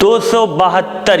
272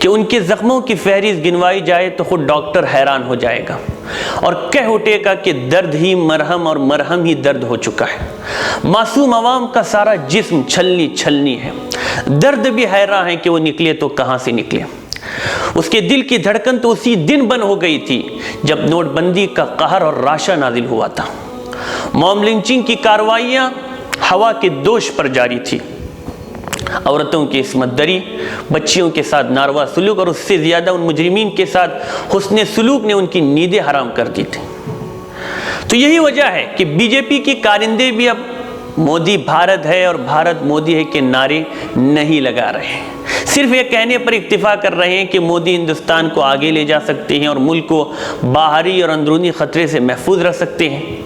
کہ ان کے زخموں کی فہرست گنوائی جائے تو خود ڈاکٹر حیران ہو جائے گا اور کہہ اٹھے گا کہ درد ہی مرہم اور مرہم ہی درد ہو چکا ہے۔ معصوم عوام کا سارا جسم چھلنی چھلنی ہے، درد بھی حیران ہے کہ وہ نکلے تو کہاں سے نکلے۔ اس کے دل کی دھڑکن تو اسی دن بند ہو گئی تھی جب نوٹ بندی کا قہر اور راشا نازل ہوا تھا۔ موب لنچنگ کی کارروائیاں ہوا کے دوش پر جاری تھی۔ عورتوں کی عصمت دری، بچیوں کے ساتھ ناروا سلوک اور اس سے زیادہ ان مجرمین کے ساتھ حسن سلوک نے ان کی نیندیں حرام کر دی تھی۔ تو یہی وجہ ہے کہ بی جے پی کی کارندے بھی اب مودی بھارت ہے اور بھارت مودی ہے کے نعرے نہیں لگا رہے ہیں، صرف یہ کہنے پر اکتفا کر رہے ہیں کہ مودی ہندوستان کو آگے لے جا سکتے ہیں اور ملک کو باہری اور اندرونی خطرے سے محفوظ رکھ سکتے ہیں۔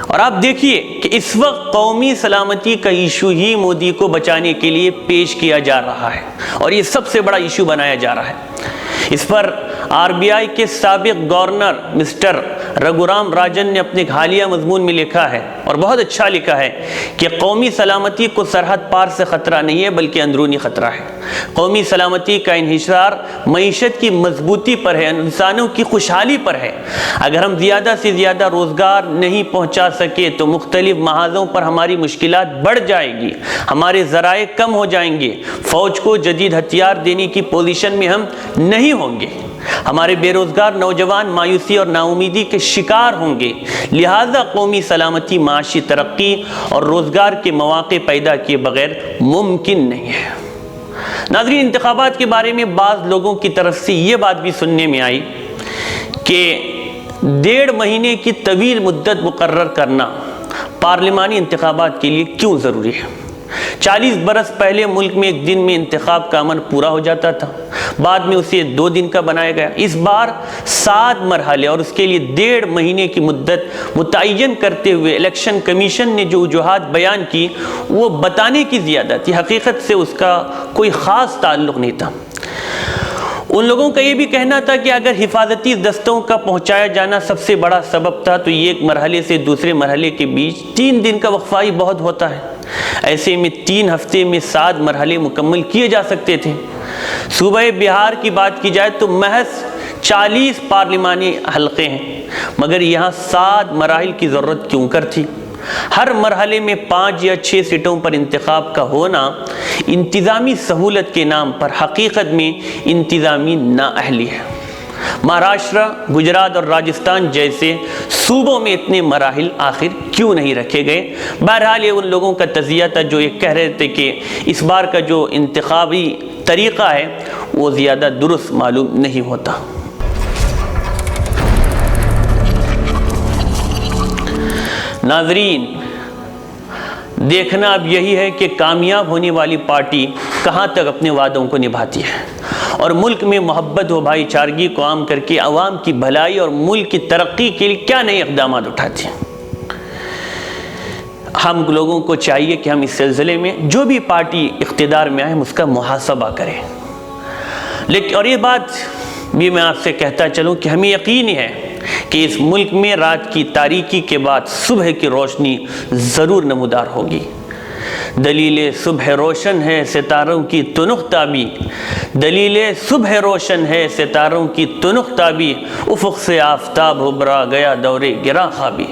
اور آپ دیکھیے کہ اس وقت قومی سلامتی کا ایشو ہی مودی کو بچانے کے لیے پیش کیا جا رہا ہے اور یہ سب سے بڑا ایشو بنایا جا رہا ہے۔ اس پر آر بی آئی کے سابق گورنر مسٹر رگھورام راجن نے اپنے حالیہ مضمون میں لکھا ہے اور بہت اچھا لکھا ہے کہ قومی سلامتی کو سرحد پار سے خطرہ نہیں ہے بلکہ اندرونی خطرہ ہے۔ قومی سلامتی کا انحصار معیشت کی مضبوطی پر ہے، انسانوں کی خوشحالی پر ہے۔ اگر ہم زیادہ سے زیادہ روزگار نہیں پہنچا سکے تو مختلف محاذوں پر ہماری مشکلات بڑھ جائے گی، ہمارے ذرائع کم ہو جائیں گے، فوج کو جدید ہتھیار دینے کی پوزیشن میں ہم نہیں ہوں گے، ہمارے بے روزگار نوجوان مایوسی اور ناامیدی کے شکار ہوں گے۔ لہذا قومی سلامتی معاشی ترقی اور روزگار کے مواقع پیدا کیے بغیر ممکن نہیں ہے۔ ناظرین، انتخابات کے بارے میں بعض لوگوں کی طرف سے یہ بات بھی سننے میں آئی کہ 1.5 مہینے کی طویل مدت مقرر کرنا پارلیمانی انتخابات کے لیے کیوں ضروری ہے؟ 40 برس پہلے ملک میں ایک دن میں انتخاب کا عمل پورا ہو جاتا تھا، بعد میں اسے 2 دن کا بنایا گیا۔ اس بار 7 مرحلے اور اس کے لیے 1.5 مہینے کی مدت متعین کرتے ہوئے الیکشن کمیشن نے جو وجوہات بیان کی وہ بتانے کی زیادہ تھی، حقیقت سے اس کا کوئی خاص تعلق نہیں تھا۔ ان لوگوں کا یہ بھی کہنا تھا کہ اگر حفاظتی دستوں کا پہنچایا جانا سب سے بڑا سبب تھا تو ایک مرحلے سے دوسرے مرحلے کے بیچ 3 دن کا وقفہ ہی بہت ہوتا ہے۔ ایسے میں 3 ہفتے میں 7 مرحلے مکمل کیے جا سکتے تھے۔ صوبہ بہار کی بات کی جائے تو محض 40 پارلیمانی حلقے ہیں، مگر یہاں 7 مراحل کی ضرورت کیوں کر تھی؟ ہر مرحلے میں 5 یا 6 سیٹوں پر انتخاب کا ہونا انتظامی سہولت کے نام پر حقیقت میں انتظامی نااہلی ہے۔ مہاراشٹر، گجرات اور راجستھان جیسے صوبوں میں اتنے مراحل آخر کیوں نہیں رکھے گئے؟ بہرحال یہ ان لوگوں کا تجزیہ تھا جو یہ کہہ رہے تھے کہ اس بار کا جو انتخابی طریقہ ہے وہ زیادہ درست معلوم نہیں ہوتا۔ ناظرین، دیکھنا اب یہی ہے کہ کامیاب ہونے والی پارٹی کہاں تک اپنے وعدوں کو نبھاتی ہے اور ملک میں محبت و بھائی چارگی کو عام کر کے عوام کی بھلائی اور ملک کی ترقی کے لیے کیا نئے اقدامات اٹھاتی ہیں۔ ہم لوگوں کو چاہیے کہ ہم اس سلسلے میں جو بھی پارٹی اقتدار میں آئے ہم اس کا محاسبہ کریں، لیکن اور یہ بات بھی میں آپ سے کہتا چلوں کہ ہمیں یقین ہے کہ اس ملک میں رات کی تاریکی کے بعد صبح کی روشنی ضرور نمودار ہوگی۔ دلیل صبح روشن ہے ستاروں کی تنخ تابی، دلیل صبح روشن ہے ستاروں کی تنخ تابی، افق سے آفتاب ابھرا گیا دور گراں خوابی۔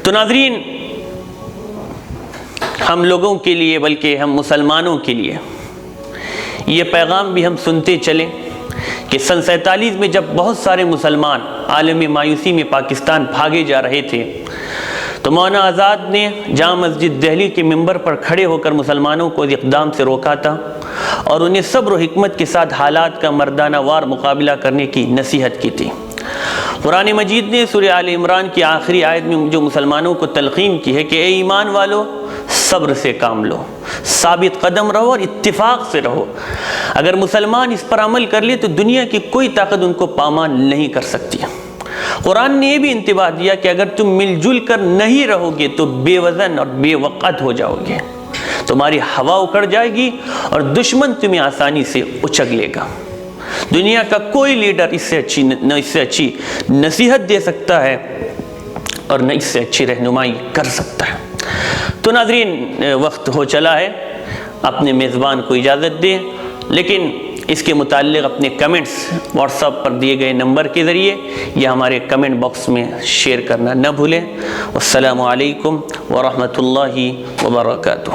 تو ناظرین، ہم لوگوں کے لیے بلکہ ہم مسلمانوں کے لیے یہ پیغام بھی ہم سنتے چلیں کہ سن 47 میں جب بہت سارے مسلمان عالم مایوسی میں پاکستان بھاگے جا رہے تھے تو مولانا آزاد نے جامع مسجد دہلی کے ممبر پر کھڑے ہو کر مسلمانوں کو اس اقدام سے روکا تھا اور انہیں صبر و حکمت کے ساتھ حالات کا مردانہ وار مقابلہ کرنے کی نصیحت کی تھی۔ قرآن مجید نے سورہ آل عمران کی آخری آیت میں جو مسلمانوں کو تلقین کی ہے کہ اے ایمان والو، صبر سے کام لو، ثابت قدم رہو اور اتفاق سے رہو۔ اگر مسلمان اس پر عمل کر لے تو دنیا کی کوئی طاقت ان کو پامال نہیں کر سکتی۔ قرآن نے یہ بھی انتباہ دیا کہ اگر تم مل جل کر نہیں رہو گے تو بے وزن اور بے وقت ہو جاؤ گے، تمہاری ہوا اکھڑ جائے گی اور دشمن تمہیں آسانی سے اچک لے گا۔ دنیا کا کوئی لیڈر اس سے اچھی نصیحت دے سکتا ہے اور نہ اس سے اچھی رہنمائی کر سکتا ہے۔ تو ناظرین، وقت ہو چلا ہے، اپنے میزبان کو اجازت دیں۔ لیکن اس کے متعلق اپنے کمنٹس واٹس ایپ پر دیے گئے نمبر کے ذریعے یا ہمارے کمنٹ باکس میں شیئر کرنا نہ بھولیں۔ السلام علیکم ورحمۃ اللہ وبرکاتہ۔